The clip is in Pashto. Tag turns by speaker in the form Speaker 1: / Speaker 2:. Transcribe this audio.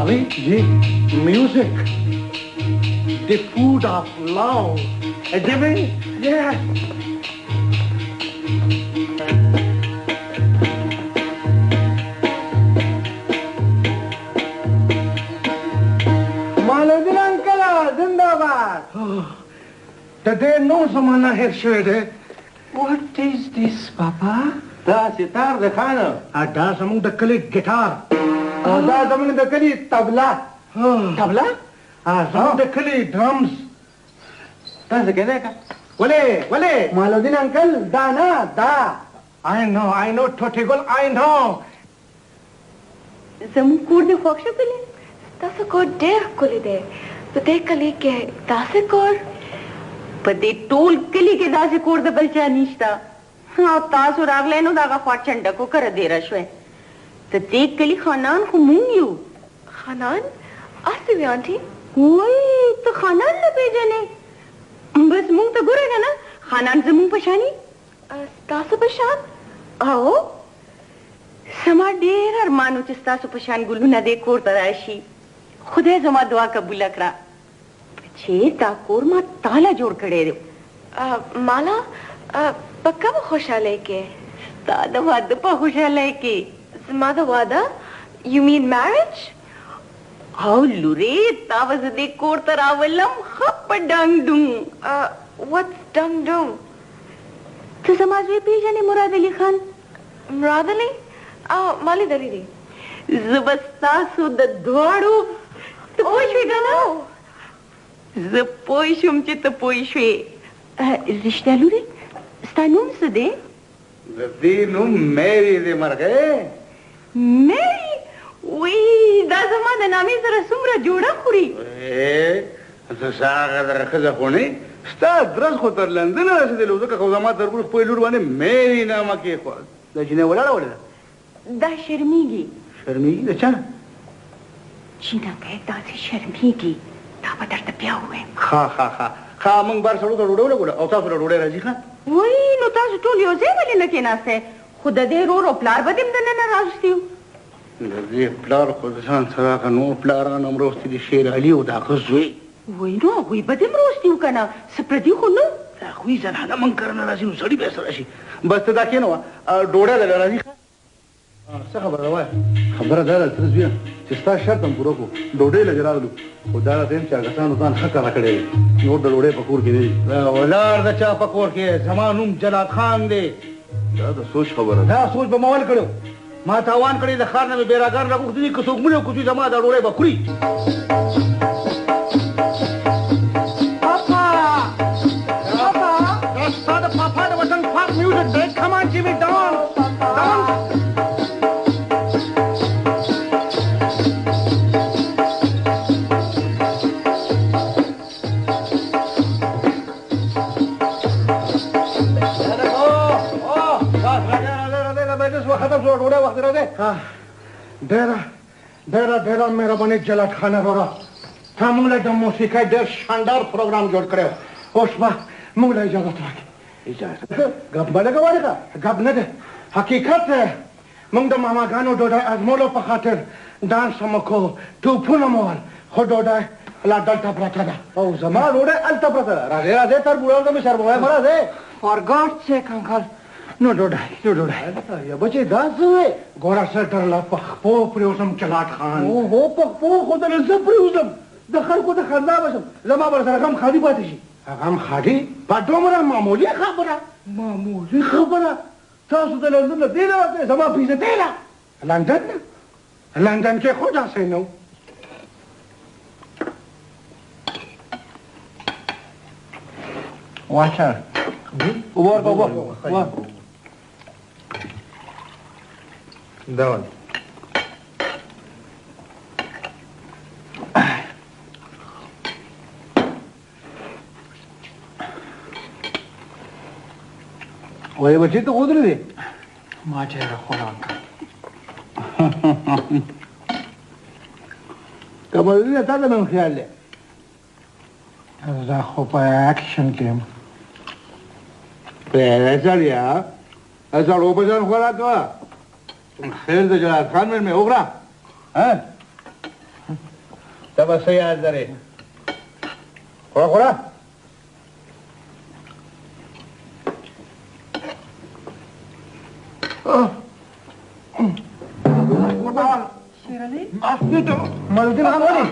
Speaker 1: Ali, music, the food of love. Jimmy? Yeah. Malodin uncle, zindabad. Today no samana here shwede. What is this, Papa?
Speaker 2: دا ستار د خانه
Speaker 1: دا زمونږ د کلي ګیټار
Speaker 2: دا زمونږ د کلي طبله
Speaker 1: طبله زمونږ د کلي ډرمز
Speaker 2: تاسو کېدای که
Speaker 1: ولې
Speaker 2: مالودین انکل دا نه دا
Speaker 1: I know ټوټې ګل I know
Speaker 3: زمونږ کور دې خوښ شو کلی تاسو کور ډېر ښکلی دی په دې کلي کې داسې کور په دې ټول کلي کې داسې کور د بل چا نشته او تاسو راغلی نو دغه خوا چنډکو کره دیره شوی د دې کلي خانان خو مونږ یو خانان هسې وي آنټي وایي ته خانان نه پېژنې بس مونږ ته ګوره که نه خانان زمونږ په شاني ستاسو په شان او زما ډېر ارمان و چې ستاسو په شان ګلونه دې کور ته راشي خدای زما دعا قبوله کړه چې دا کور ما تاله جوړ کړی دی مالا په کومه خوشحالۍ کې ستا د واده په خوشحالۍ کې زما د واده یو مین میریج او لورې تا به زه دې کور ته راولم ښه په ډنګ ډونګ وټس ډنګ ډونګ ته زما زوی پېژنې مراد علي خان مراد علي ما لیدلی دی زه به ستاسو د دواړو ته پوه شوې که نه زه پوه شوم چې ته پوه شوې رښتیا لورې ستا نوم څه دی
Speaker 2: د دې نوم میری دی مرغۍ
Speaker 3: میری وی دا زما د نامې سره څومره جوړه خوري
Speaker 2: زه هغه دغه ښځه خو نه ستا درس خو تر لندنه رسېدلی و ځکه خو زما تربور خپلې لور باندې میری نامه کېښوه دا جینۍ ولاړه ولې ده
Speaker 3: دا شرمیږي
Speaker 2: شرمیږي د چا نه
Speaker 3: جینکۍ داسې شرمیږي دا به درته بیا ووایم
Speaker 2: ښه موږ بار سړو ته ډوډۍ ولګوله او تاسو له ډوډۍ راځي ښه
Speaker 3: وای نو تاسو ټول یو ځای ولې نه کېناستئ خو د دې رور او پلار به دې هم دننه راوستي وو
Speaker 2: د دې پلار خو د ځان سره هغه نور پلاران هم روستي دي شیر علي او د هغه زوی
Speaker 3: وای نو هغوی به دې هم روستي وو که نه څه پردي خو نه
Speaker 2: د هغوی زنانه موږ کره نه راځي نو سړي به یې سره شي بس ته دا کښېنوه ډوډۍ دله راځي ښه څه خبره ده وایه خبره دا ده تره زویه چې ستا شرط هم پوره کړو ډوډۍ لږ راغلو خو دا راته یم چې هغه کسانو ځان ښه کاره کړی دی نور د ډوډۍ په کور کې نه دي ولاړ د چا په کور کې زما نوم جلات خان دی دا د سوچ خبره ده دا سوچ به ما ول کړو ما تاوان کړی د ښار نه مې بیراګان راغوښتي دي که څوک مړي او که څوک زما دا ډوډۍ به خوري دا ستا د پاپا د وطن پاک میوزک دی کم آن جیمي ډانس ډېره مهرباني جلات خانه وروره تا موږ له د موسیقۍ ډېر شاندار پروګرام جوړ کړی اوس به موږ له اجازت راکړي ګپ به لږه وایې که ګپ نه دی حقیقت دی موږ د ماماګانو ډوډۍ ازمولو په خاطر ډانس هم وکړو ټوپونه مو ول خو ډوډۍ لا دلته پرته ده او زما ډوډۍ هلته پرته ده راځئ تر بوډا ته مې شرموی مه راځئ فار ګاډ سیک انکل نو ډوډۍ یا بچې دا څه وې ګوره سر درله په خپو پرېوځم جلات خان اوهو په خپو خو درله زه پرېوځم د خلکو د خندا به شم زما به سره غم خالي پاتې شي غم خالي په دومره معمولي خبره تاسو د لندن نه دې نه وتې زما پیسه دې نه لندن نه لندن کې خو داسې نه و واچر ور داول وای بچی ته ودرې ما ډېره خوراک کمالونه تا ته مې خیال دی زه خو په اکشن کې یم پرې سړیا سړو په ځان خوراک کوه خیر د جلات خان مې وخوره ته به څه یاد لرې خوره خوره
Speaker 3: شیرعلی
Speaker 2: مالدین خان ولې